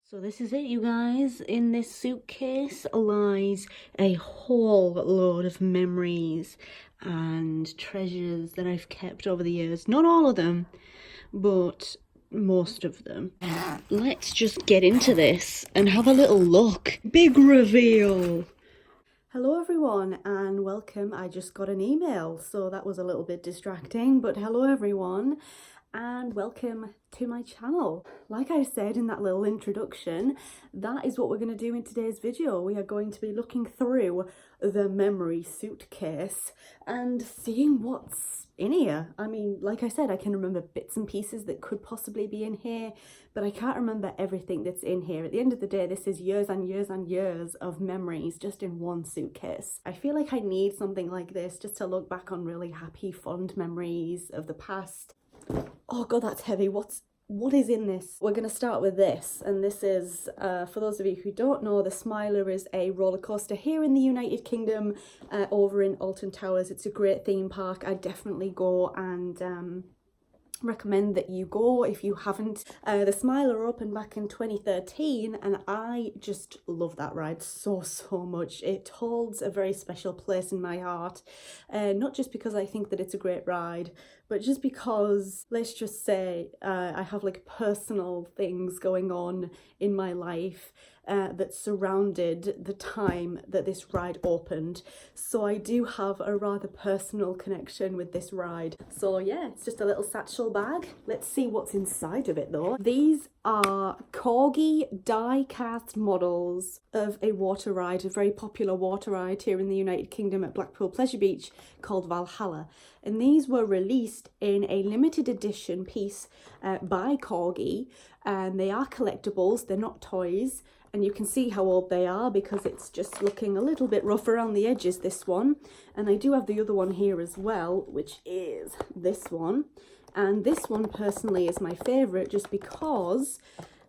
So this is it, you guys. In this suitcase lies a whole load of memories and treasures that I've kept over the years. Not all of them, but most of them. Let's just get into this and have a little look. Big reveal! Hello everyone and welcome. I just got an email, so that was a little bit distracting, but hello everyone and welcome to my channel. Like I said in that little introduction, that is what we're going to do in today's video. We are going to be looking through the memory suitcase and seeing what's in here. I mean, like I said, I can remember bits and pieces that could possibly be in here, but I can't remember everything that's in here. At the end of the day, this is years and years and years of memories just in one suitcase. I feel like I need something like this just to look back on really happy, fond memories of the past. Oh god, that's heavy. What is in this? We're going to start with this, and this is, for those of you who don't know, the Smiler is a roller coaster here in the United Kingdom, over in Alton Towers. It's a great theme park. I definitely go and recommend that you go if you haven't. The Smiler opened back in 2013 and I just love that ride so much. It holds a very special place in my heart, not just because I think that it's a great ride, but just because, let's just say, I have like personal things going on in my life that surrounded the time that this ride opened. So I do have a rather personal connection with this ride. So yeah, it's just a little satchel bag. Let's see what's inside of it though. These are corgi die cast models of a water ride, a very popular water ride here in the United Kingdom at Blackpool Pleasure Beach called Valhalla. And these were released in a limited edition piece by Corgi, and they are collectibles, they're not toys. And you can see how old they are because it's just looking a little bit rough around the edges, this one. And I do have the other one here as well, which is this one. And this one personally is my favourite just because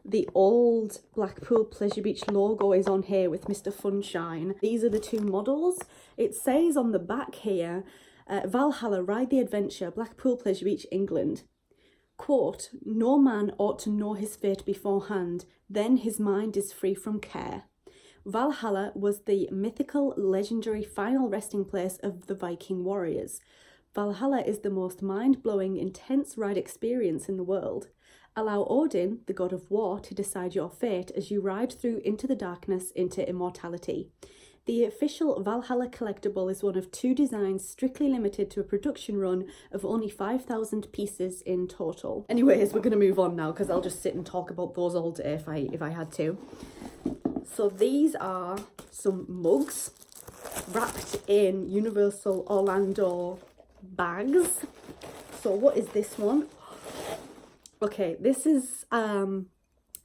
the old Blackpool Pleasure Beach logo is on here with Mr. Funshine. These are the two models. It says on the back here, Valhalla, ride the adventure, Blackpool Pleasure Beach, England. Quote, no man ought to know his fate beforehand, then his mind is free from care. Valhalla was the mythical, legendary final resting place of the Viking warriors. Valhalla is the most mind-blowing, intense ride experience in the world. Allow Odin, the god of war, to decide your fate as you ride through into the darkness, into immortality. The official Valhalla collectible is one of two designs strictly limited to a production run of only 5,000 pieces in total. Anyways, we're going to move on now because I'll just sit and talk about those all day if I had to. So these are some mugs wrapped in Universal Orlando bags. So what is this one? Okay, this is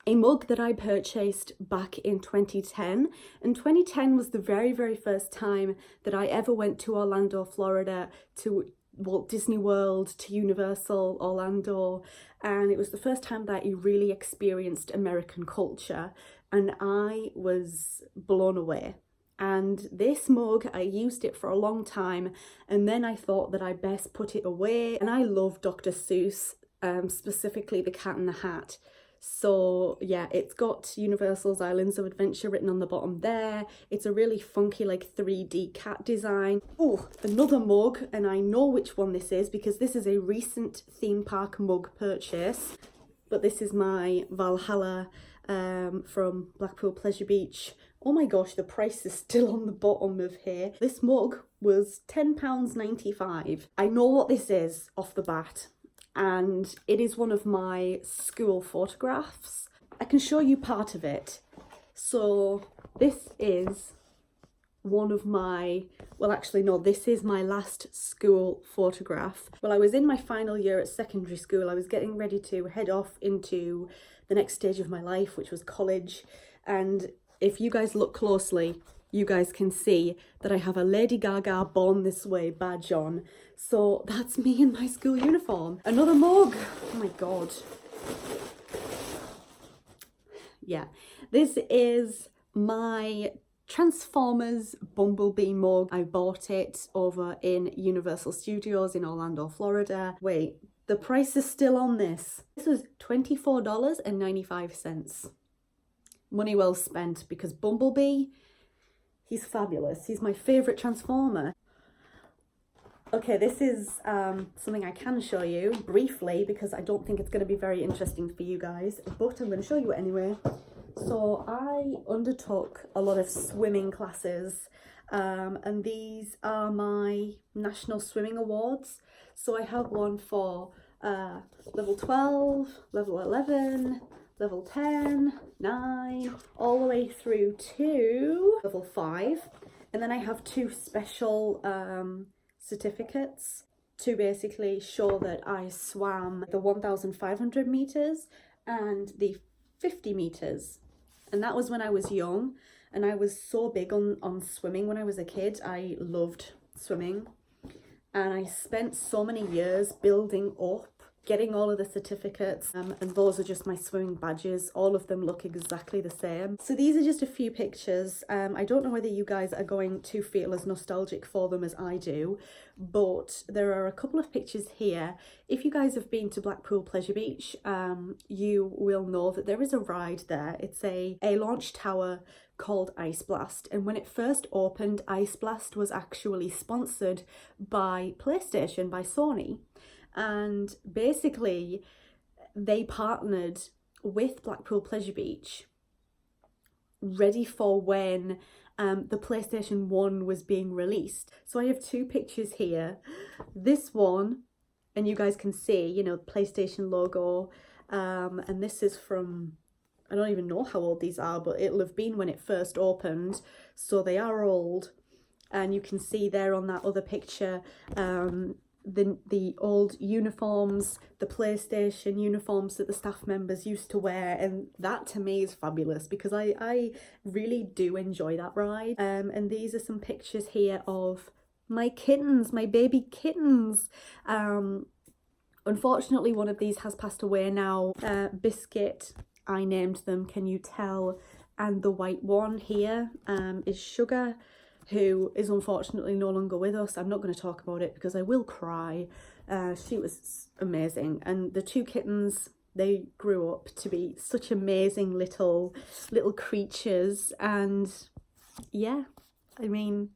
a mug that I purchased back in 2010, and 2010 was the very first time that I ever went to Orlando, Florida, to Walt Disney World, to Universal Orlando, and it was the first time that I really experienced American culture, and I was blown away. And this mug, I used it for a long time, and then I thought that I best put it away. And I love Dr. Seuss, specifically The Cat in the Hat. So yeah, it's got Universal's Islands of Adventure written on the bottom there. It's a really funky like 3D cat design. Oh, another mug, and I know which one this is because this is a recent theme park mug purchase. But this is my Valhalla from Blackpool Pleasure Beach. Oh my gosh, the price is still on the bottom of here. This mug was £10.95. I know what this is off the bat, and it is one of my school photographs. I can show you part of it. So this is one of my, well actually no, this is my last school photograph. Well, I was in my final year at secondary school. I was getting ready to head off into the next stage of my life, which was college. And if you guys look closely, you guys can see that I have a Lady Gaga Born This Way badge on. So that's me in my school uniform. Another mug. Oh my God. Yeah, this is my Transformers Bumblebee mug. I bought it over in Universal Studios in Orlando, Florida. Wait, the price is still on this. This was $24.95. money well spent, because Bumblebee, he's fabulous. He's my favourite Transformer. Okay, this is something I can show you briefly because I don't think it's going to be very interesting for you guys, but I'm going to show you it anyway. So I undertook a lot of swimming classes, and these are my national swimming awards. So I have one for level 12, level 11, level 10, 9, all the way through to level 5. And then I have 2 special certificates to basically show that I swam the 1,500 meters and the 50 meters. And that was when I was young, and I was so big on swimming when I was a kid. I loved swimming, and I spent so many years building up, getting all of the certificates, and those are just my swimming badges. All of them look exactly the same. So these are just a few pictures. I don't know whether you guys are going to feel as nostalgic for them as I do, but there are a couple of pictures here. If you guys have been to Blackpool Pleasure Beach, you will know that there is a ride there. It's a launch tower called Ice Blast, and when it first opened, Ice Blast was actually sponsored by PlayStation, by Sony. And basically they partnered with Blackpool Pleasure Beach ready for when the PlayStation 1 was being released. So I have 2 pictures here. This one, and you guys can see, you know, the PlayStation logo, and this is from, I don't even know how old these are, but it'll have been when it first opened, so they are old. And you can see there on that other picture the old uniforms, the PlayStation uniforms that the staff members used to wear, and that to me is fabulous because I really do enjoy that ride. And these are some pictures here of my kittens, my baby kittens. Unfortunately, one of these has passed away now. Biscuit, I named them, can you tell? And the white one here is Sugar, who is unfortunately no longer with us. I'm not going to talk about it because I will cry. She was amazing, and the 2 kittens, they grew up to be such amazing little creatures, and yeah, I mean,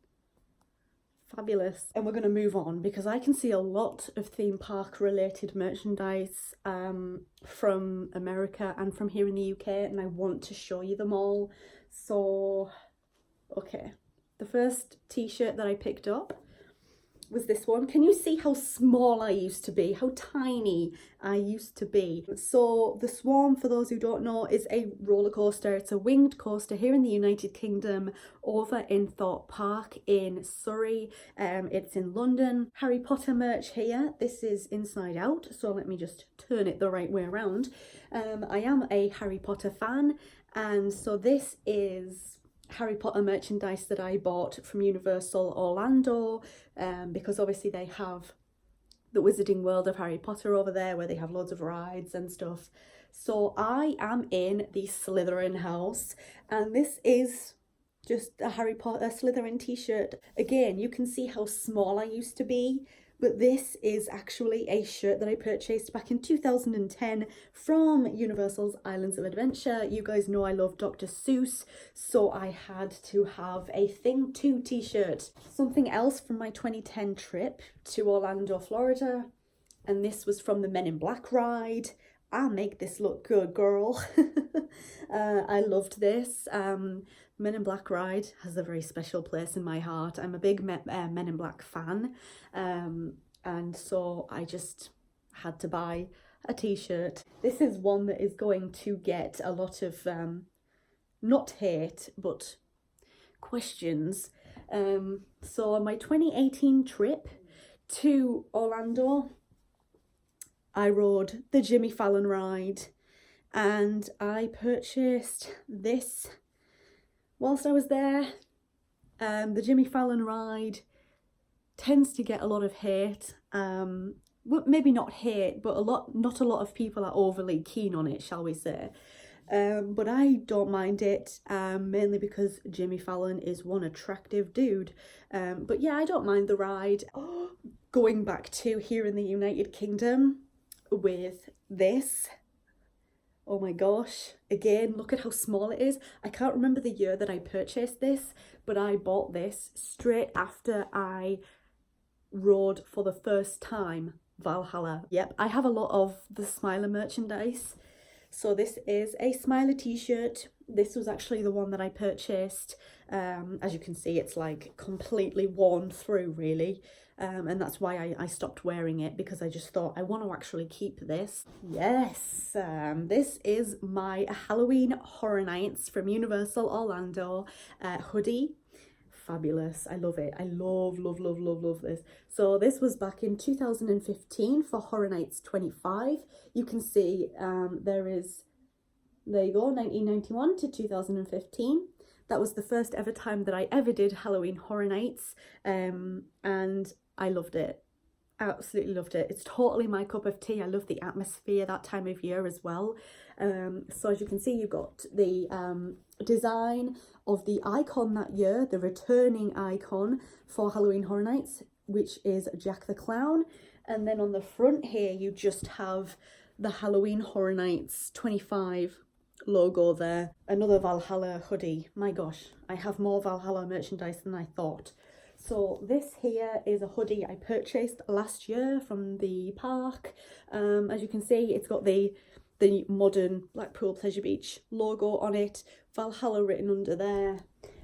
fabulous. And we're going to move on because I can see a lot of theme park related merchandise from America and from here in the UK, and I want to show you them all. So okay, the first t-shirt that I picked up was this one. Can you see how small I used to be? How tiny I used to be? So the Swarm, for those who don't know, is a roller coaster. It's a winged coaster here in the United Kingdom, over in Thorpe Park in Surrey. It's in London. Harry Potter merch here. This is inside out, so let me just turn it the right way around. I am a Harry Potter fan, and so this is Harry Potter merchandise that I bought from Universal Orlando, because obviously they have the Wizarding World of Harry Potter over there where they have loads of rides and stuff. So I am in the Slytherin house, and this is just a Harry Potter Slytherin t-shirt. Again, you can see how small I used to be, but this is actually a shirt that I purchased back in 2010 from Universal's Islands of Adventure. You guys know I love Dr. Seuss, so I had to have a Thing 2 t-shirt. Something else from my 2010 trip to Orlando, Florida, and this was from the Men in Black ride. I'll make this look good, girl. I loved this. Men in Black ride has a very special place in my heart. I'm a big Men in Black fan, and so I just had to buy a t-shirt. This is one that is going to get a lot of not hate but questions. So on my 2018 trip to Orlando, I rode the Jimmy Fallon ride, and I purchased this whilst I was there. The Jimmy Fallon ride tends to get a lot of hate. Well, maybe not hate, but not a lot of people are overly keen on it, shall we say. But I don't mind it, mainly because Jimmy Fallon is one attractive dude. But yeah, I don't mind the ride. Going back to here in the United Kingdom with this, Oh my gosh, again, look at how small it is. I can't remember the year that I purchased this, but I bought this straight after I rode for the first time Valhalla. Yep, I have a lot of the Smiler merchandise. So this is a Smiler t-shirt. This was actually the one that I purchased. As you can see, it's like completely worn through really. And that's why I stopped wearing it, because I just thought I want to actually keep this. Yes, this is my Halloween Horror Nights from Universal Orlando hoodie. Fabulous. I love it. I love this. So this was back in 2015 for Horror Nights 25. You can see there you go, 1991 to 2015. That was the first ever time that I ever did Halloween Horror Nights, and I loved it. Absolutely loved it. It's totally my cup of tea. I love the atmosphere that time of year as well. So as you can see, you've got the design of the icon that year, the returning icon for Halloween Horror Nights, which is Jack the Clown. And then on the front here, you just have the Halloween Horror Nights 25 logo there. Another Valhalla hoodie. My gosh, I have more Valhalla merchandise than I thought. So this here is a hoodie I purchased last year from the park. As you can see, it's got the modern Blackpool Pleasure Beach logo on it, Valhalla written under there.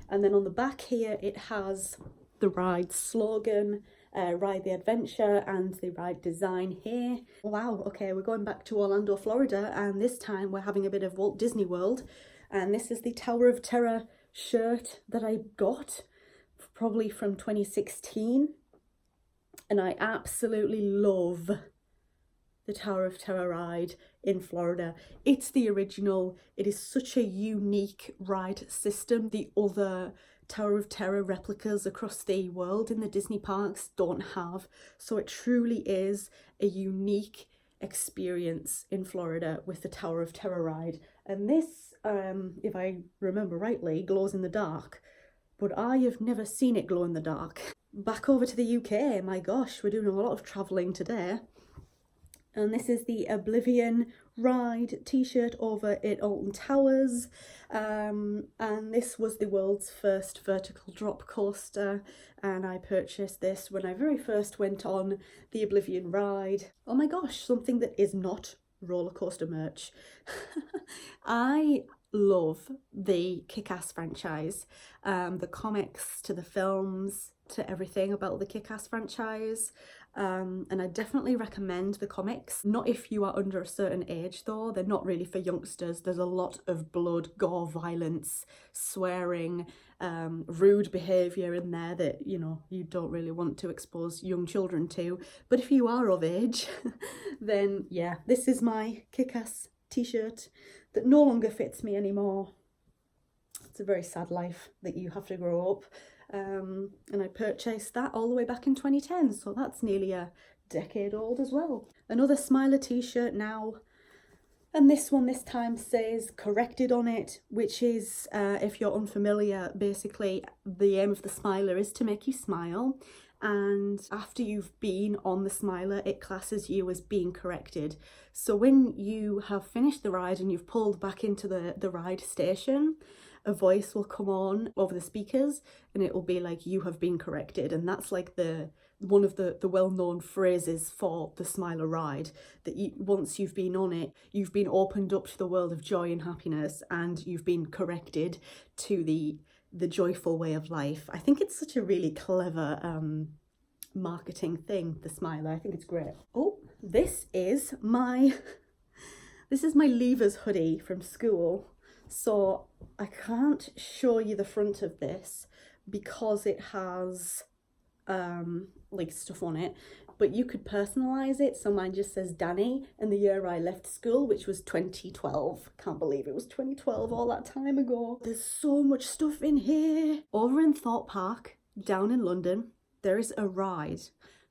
And then on the back here, it has the ride slogan, Ride the Adventure, and the ride design here. Wow, okay, we're going back to Orlando, Florida, and this time we're having a bit of Walt Disney World. And this is the Tower of Terror shirt that I got, probably from 2016. And I absolutely love the Tower of Terror ride in Florida. It's the original. It is such a unique ride system. The other Tower of Terror replicas across the world in the Disney parks don't have. So it truly is a unique experience in Florida with the Tower of Terror ride. And this, if I remember rightly, glows in the dark. But I have never seen it glow in the dark. Back over to the UK, my gosh, we're doing a lot of travelling today. And this is the Oblivion Ride t-shirt over at Alton Towers. And this was the world's first vertical drop coaster. And I purchased this when I very first went on the Oblivion Ride. Oh my gosh, something that is not roller coaster merch. I love the Kick-Ass franchise, the comics to the films to everything about the Kick-Ass franchise, and I definitely recommend the comics. Not if you are under a certain age though, they're not really for youngsters. There's a lot of blood, gore, violence, swearing, rude behaviour in there that, you know, you don't really want to expose young children to. But if you are of age, then yeah, this is my Kick-Ass t-shirt that no longer fits me anymore. It's a very sad life that you have to grow up. And I purchased that all the way back in 2010, so that's nearly a decade old as well. Another Smiler t-shirt now, and this one this time says corrected on it, which is, if you're unfamiliar, basically the aim of the Smiler is to make you smile, and after you've been on the Smiler, it classes you as being corrected. So when you have finished the ride and you've pulled back into the ride station, a voice will come on over the speakers and it will be like, you have been corrected. And that's like one of the well-known phrases for the Smiler ride, that once you've been on it, you've been opened up to the world of joy and happiness, and you've been corrected to the joyful way of life. I think it's such a really clever marketing thing, the Smiler. I think it's great. Oh, this is my leavers hoodie from school. So I can't show you the front of this because it has like stuff on it, but you could personalize it. So mine just says Danny and the year I left school, which was 2012. Can't believe it was 2012, all that time ago. There's so much stuff in here. Over in Thorpe Park, down in London, there is a ride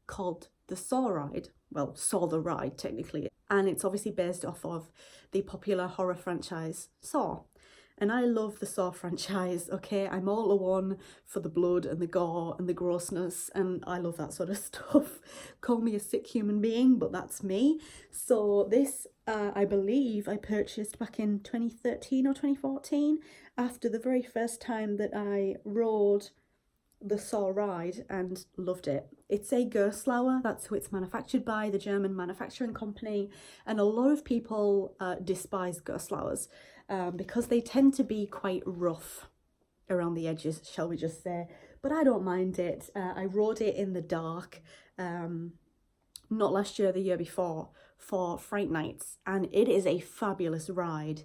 called the Saw Ride. Well, Saw the Ride technically, and it's obviously based off of the popular horror franchise Saw. And I love the Saw franchise, okay? I'm all a one for the blood and the gore and the grossness, and I love that sort of stuff. Call me a sick human being, but that's me. So this I believe I purchased back in 2013 or 2014 after the very first time that I rode the Saw ride and loved it. It's a Gerstlauer, that's who it's manufactured by, the German manufacturing company, and a lot of people despise Gerstlauers because they tend to be quite rough around the edges, shall we just say, but I don't mind it. I rode it in the dark, not last year, the year before, for Fright Nights, and it is a fabulous ride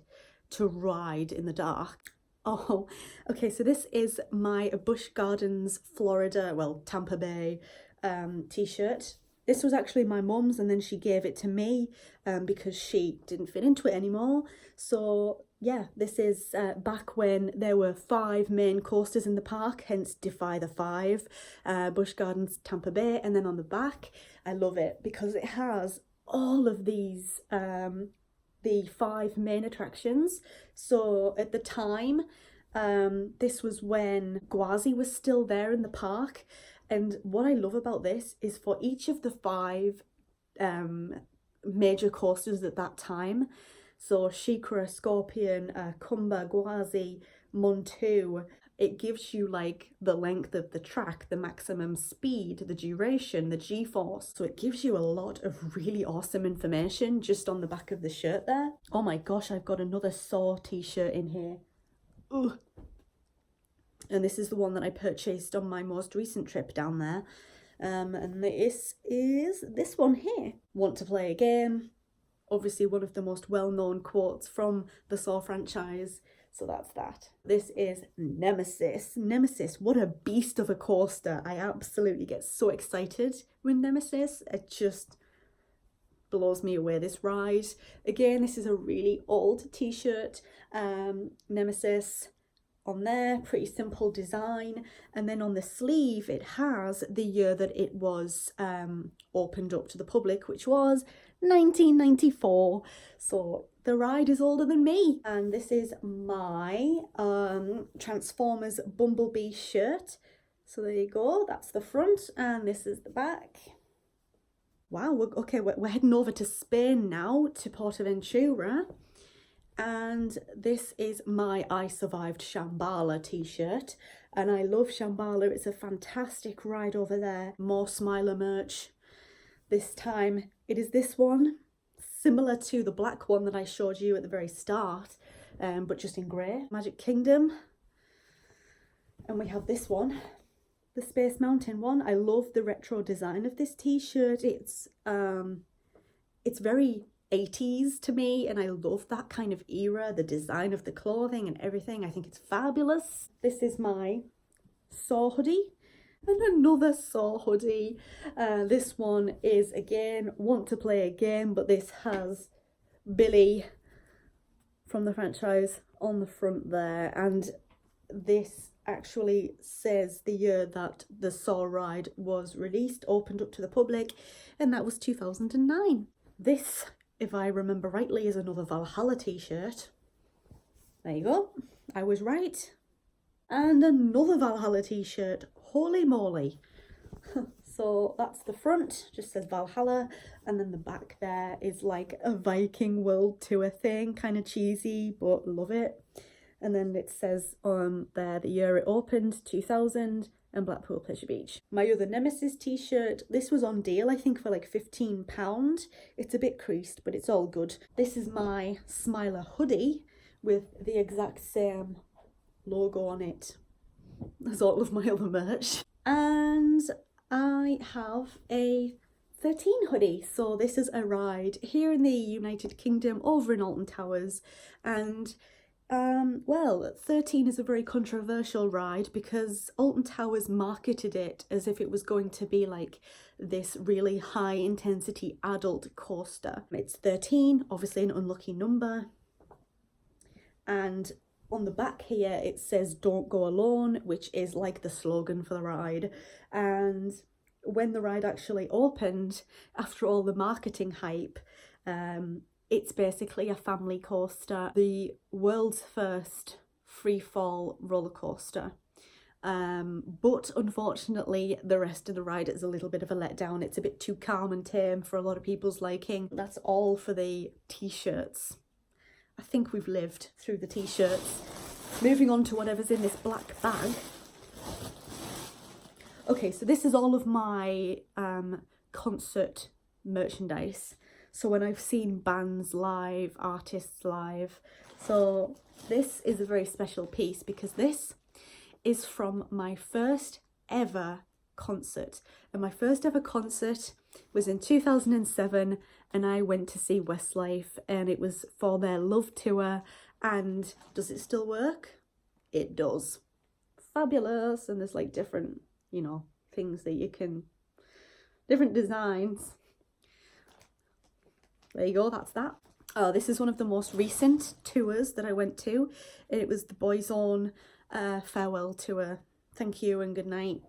to ride in the dark. Oh, okay, so this is my Busch Gardens Florida, well, Tampa Bay t-shirt. This was actually my mum's, and then she gave it to me because she didn't fit into it anymore. So yeah, this is back when there were 5 main coasters in the park, hence Defy the 5, Busch Gardens Tampa Bay. And then on the back, I love it because it has all of these the 5 main attractions. So at the time, this was when Gwazi was still there in the park, and what I love about this is for each of the 5 major coasters at that time, so Shikra, Scorpion, Kumba, Gwazi, Montu, it gives you like the length of the track, the maximum speed, the duration, the G-force. So it gives you a lot of really awesome information just on the back of the shirt there. Oh my gosh, I've got another Saw t-shirt in here. Ugh. And this is the one that I purchased on my most recent trip down there. And this is this one here. Want to play a game? Obviously one of the most well-known quotes from the Saw franchise. So that's that. This is Nemesis. Nemesis, what a beast of a coaster. I absolutely get so excited with Nemesis. It just blows me away, this ride. Again, this is a really old t-shirt. Nemesis on there, pretty simple design. And then on the sleeve, it has the year that it was opened up to the public, which was 1994. So the ride is older than me. And this is my Transformers Bumblebee shirt. So there you go, that's the front and this is the back. Wow, okay, we're heading over to Spain now, to Portaventura. And this is my I Survived Shambhala t-shirt. And I love Shambhala, it's a fantastic ride over there. More Smiler merch. This time it is this one, similar to the black one that I showed you at the very start, but just in grey. Magic Kingdom. And we have this one, the Space Mountain one. I love the retro design of this t-shirt. It's very 80s to me, and I love that kind of era, the design of the clothing and everything. I think it's fabulous. This is my Saw hoodie. And another Saw hoodie. This one is, again, Want to Play a Game, but this has Billy from the franchise on the front there. And this actually says the year that the Saw ride was released, opened up to the public, and that was 2009. This, if I remember rightly, is another Valhalla t-shirt. There you go, I was right. And another Valhalla t-shirt, holy moly. So that's the front, just says Valhalla, and then the back there is like a Viking World Tour thing, kind of cheesy, but love it. And then it says on there the year it opened, 2000, and Blackpool Pleasure Beach. My other Nemesis t-shirt, this was on deal, I think for like £15. It's a bit creased, but it's all good. This is my Smiler hoodie with the exact same logo on it as all of my other merch. And I have a 13 hoodie. So this is a ride here in the United Kingdom over in Alton Towers, and well, 13 is a very controversial ride because Alton Towers marketed it as if it was going to be like this really high intensity adult coaster. It's 13, obviously an unlucky number, and on the back here it says "Don't Go Alone," which is like the slogan for the ride. And when the ride actually opened, after all the marketing hype, it's basically a family coaster, the world's first free fall roller coaster. But unfortunately the rest of the ride is a little bit of a letdown. It's a bit too calm and tame for a lot of people's liking. That's all for the t-shirts. I think we've lived through the t-shirts. Moving on to whatever's in this black bag. Okay, so this is all of my concert merchandise. So when I've seen bands live, artists live. So this is a very special piece because this is from my first ever concert. And my first ever concert was in 2007, and I went to see Westlife, and it was for their Love Tour. And does it still work? It does. Fabulous. And there's like different, you know, things that you can, different designs. There you go, that's that. Oh, this is one of the most recent tours that I went to. It was the Boyzone farewell tour. Thank you and good night.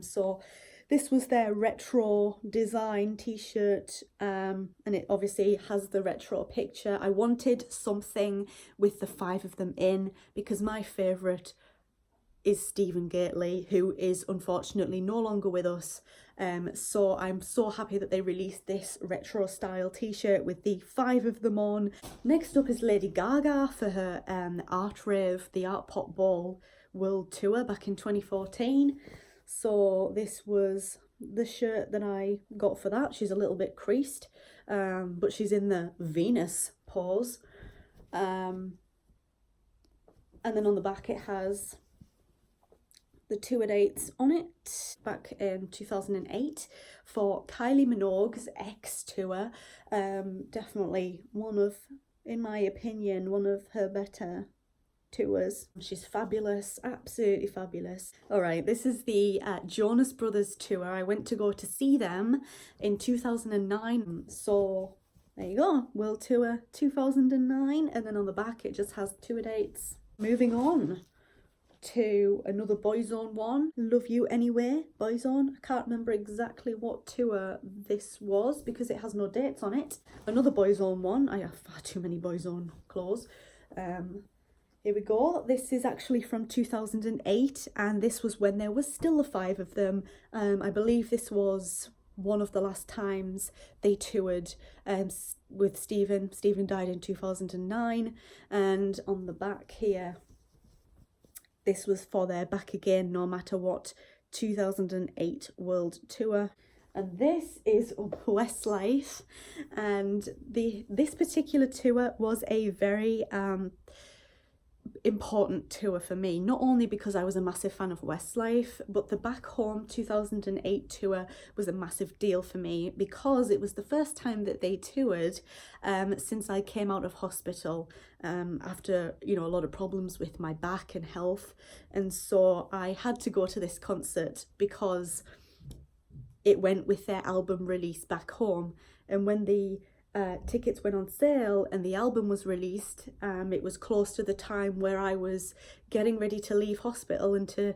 So this was their retro design t-shirt, and it obviously has the retro picture. I wanted something with the 5 of them in because my favourite is Stephen Gately, who is unfortunately no longer with us. So I'm so happy that they released this retro style t-shirt with the 5 of them on. Next up is Lady Gaga for her Art Rave, the Art Pop Ball World Tour back in 2014. So this was the shirt that I got for that. She's a little bit creased, but she's in the Venus pose. And then on the back it has the tour dates on it back in 2008 for Kylie Minogue's X tour. Definitely one of, in my opinion, one of her better tours. She's fabulous, absolutely fabulous. All right, this is the Jonas Brothers tour. I went to go to see them in 2009. So there you go, World Tour 2009. And then on the back it just has tour dates. Moving on to another Boyzone one, Love You Anyway, Boyzone. I can't remember exactly what tour this was because it has no dates on it. Another Boyzone one. I have far too many Boyzone clothes. Here we go. This is actually from 2008, and this was when there was still the 5 of them. I believe this was one of the last times they toured with Stephen. Stephen died in 2009, and on the back here, this was for their Back Again No Matter What 2008 World Tour. And this is Westlife, and this particular tour was a very important tour for me, not only because I was a massive fan of Westlife, but the Back Home 2008 tour was a massive deal for me because it was the first time that they toured since I came out of hospital after, you know, a lot of problems with my back and health. And so I had to go to this concert because it went with their album release Back Home. And when the tickets went on sale and the album was released, it was close to the time where I was getting ready to leave hospital and to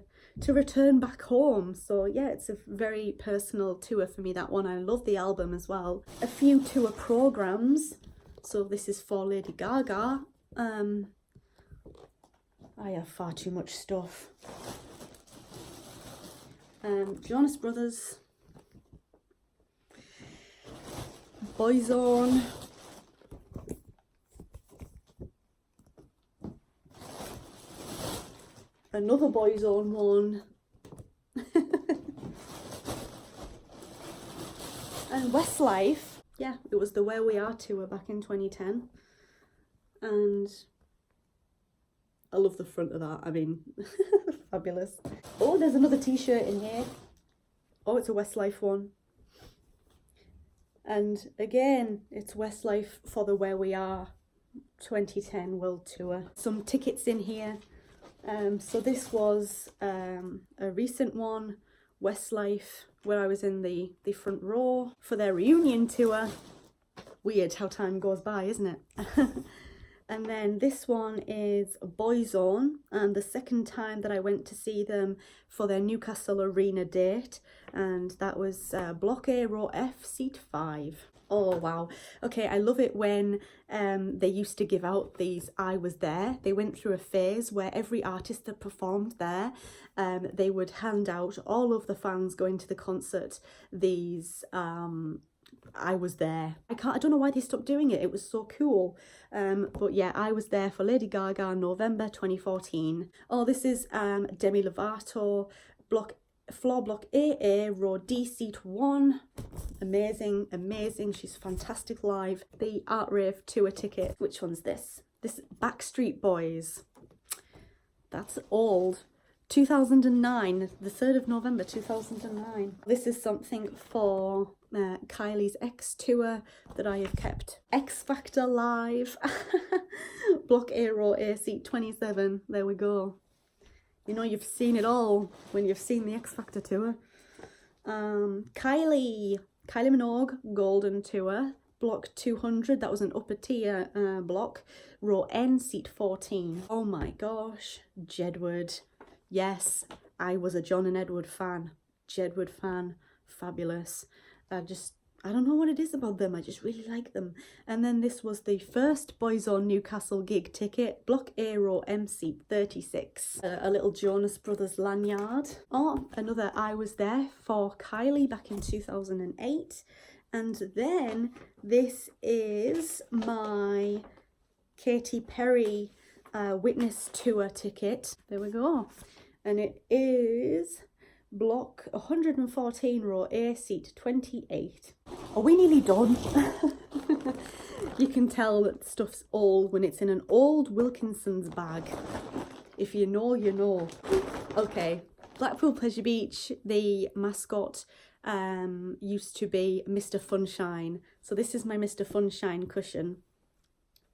return back home. So yeah, it's a very personal tour for me, that one. I love the album as well. A few tour programs. So this is for Lady Gaga. I have far too much stuff. Jonas Brothers, Boyzone, another Boyzone one, and Westlife. Yeah, it was the Where We Are tour back in 2010, and I love the front of that. I mean, fabulous. Oh, there's another t-shirt in here. Oh, it's a Westlife one. And again, it's Westlife for the Where We Are 2010 World Tour. Some tickets in here. So this was a recent one, Westlife, where I was in the front row for their reunion tour. Weird how time goes by, isn't it? And then this one is Boyzone, and the second time that I went to see them for their Newcastle Arena date, and that was Block A, Row F, Seat 5. Oh wow. Okay, I love it when they used to give out these I Was There. They went through a phase where every artist that performed there, they would hand out all of the fans going to the concert these I Was There. I don't know why they stopped doing it. It was so cool. But yeah, I Was There for Lady Gaga, November 2014. Oh, this is Demi Lovato, floor block AA, row D, seat 1. Amazing, amazing. She's fantastic live. The Art Rave tour ticket. Which one's this? This Backstreet Boys. That's old. 2009, the 3rd of November 2009. This is something for Kylie's X tour that I have kept. X Factor live. Block A, row A, seat 27. There we go. You know you've seen it all when you've seen the X Factor tour. Kylie Minogue Golden Tour, block 200. That was an upper tier block. Row N, seat 14. Oh my gosh, Jedward. Yes, I was a John and Edward fan. Jedward fan, fabulous. I don't know what it is about them, I just really like them. And then this was the first Boyzone Newcastle gig ticket, block A, row M, seat 36. A little Jonas Brothers lanyard. Oh, another I Was There for Kylie back in 2008. And then this is my Katy Perry Witness Tour ticket. There we go. And it is block 114, row A, seat 28. Are we nearly done? You can tell that stuff's old when it's in an old Wilkinson's bag. If you know, you know. Okay, Blackpool Pleasure Beach, the mascot used to be Mr. Funshine. So this is my Mr. Funshine cushion.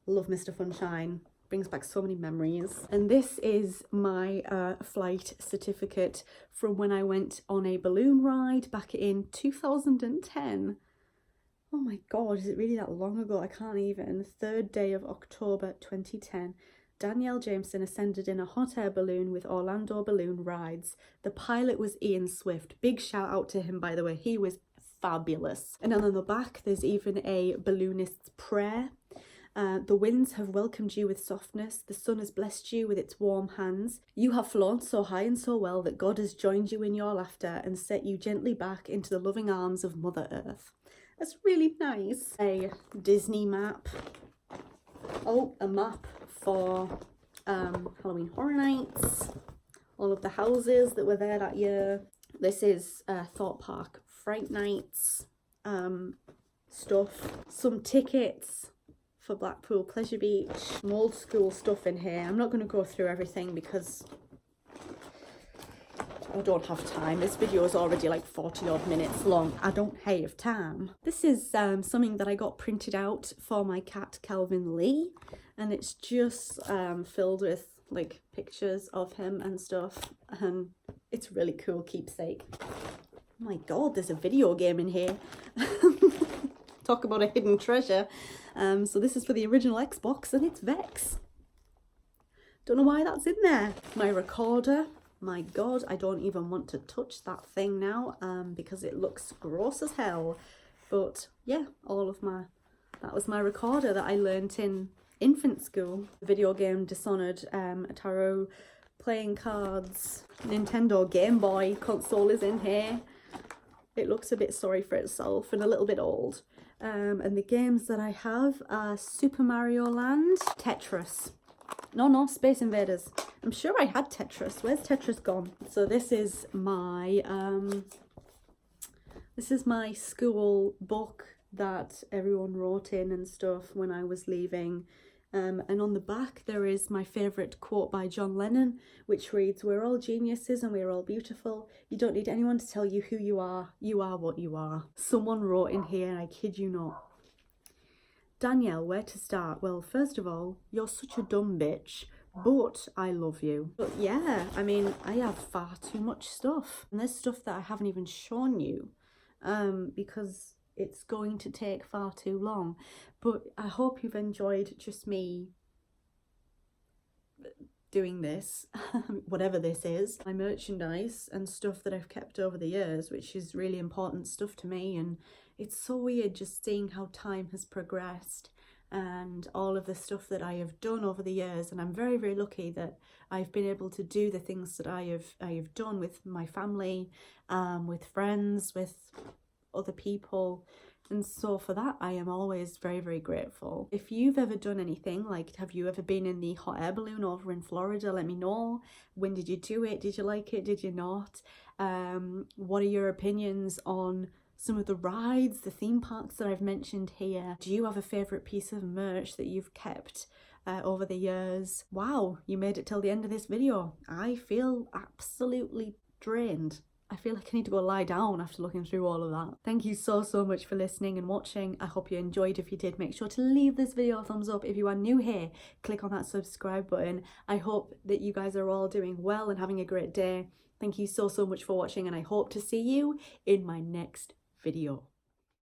Love Mr. Funshine. Brings back so many memories. And this is my flight certificate from when I went on a balloon ride back in 2010. Oh my god, is it really that long ago? I can't even. 3rd day of October 2010. Danielle Jameson ascended in a hot air balloon with Orlando Balloon Rides. The pilot was Ian Swift. Big shout out to him, by the way. He was fabulous. And then on the back, there's even a balloonist's prayer. The winds have welcomed you with softness. The sun has blessed you with its warm hands. You have flown so high and so well that God has joined you in your laughter and set you gently back into the loving arms of Mother Earth. That's really nice. A Disney map. Oh, a map for Halloween Horror Nights. All of the houses that were there that year. This is Thorpe Park Fright Nights stuff. Some tickets for Blackpool Pleasure Beach. Some old school stuff in here. I'm not going to go through everything because I don't have time. This video is already like 40 odd minutes long. I don't have time. This is something that I got printed out for my cat Calvin Lee, and it's just filled with like pictures of him and stuff, and it's really cool keepsake. Oh my god, there's a video game in here. Talk about a hidden treasure. So this is for the original Xbox and it's Vex. Don't know why that's in there. My recorder. My god, I don't even want to touch that thing now because it looks gross as hell. But yeah, that was my recorder that I learnt in infant school. Video game Dishonored, tarot, playing cards, Nintendo Game Boy console is in here. It looks a bit sorry for itself and a little bit old. And the games that I have are Super Mario Land, Tetris. No, Space Invaders. I'm sure I had Tetris. Where's Tetris gone? So this is my school book that everyone wrote in and stuff when I was leaving. And on the back there is my favourite quote by John Lennon, which reads, "We're all geniuses and we're all beautiful. You don't need anyone to tell you who you are. You are what you are." Someone wrote in here, and I kid you not. Danielle, where to start? Well, first of all, you're such a dumb bitch, but I love you. But yeah, I mean, I have far too much stuff. And there's stuff that I haven't even shown you because it's going to take far too long. But I hope you've enjoyed just me doing this, whatever this is, my merchandise and stuff that I've kept over the years, which is really important stuff to me. And it's so weird just seeing how time has progressed and all of the stuff that I have done over the years. And I'm very, very lucky that I've been able to do the things that I have done with my family, with friends, with other people. And so for that, I am always very, very grateful. If you've ever done anything, like have you ever been in the hot air balloon over in Florida? Let me know. When did you do it? Did you like it? Did you not? What are your opinions on some of the rides, the theme parks that I've mentioned here? Do you have a favourite piece of merch that you've kept over the years? Wow, you made it till the end of this video. I feel absolutely drained. I feel like I need to go lie down after looking through all of that. Thank you so much for listening and watching. I hope you enjoyed. If you did, make sure to leave this video a thumbs up. If you are new here, click on that subscribe button. I hope that you guys are all doing well and having a great day. Thank you so much for watching, and I hope to see you in my next video.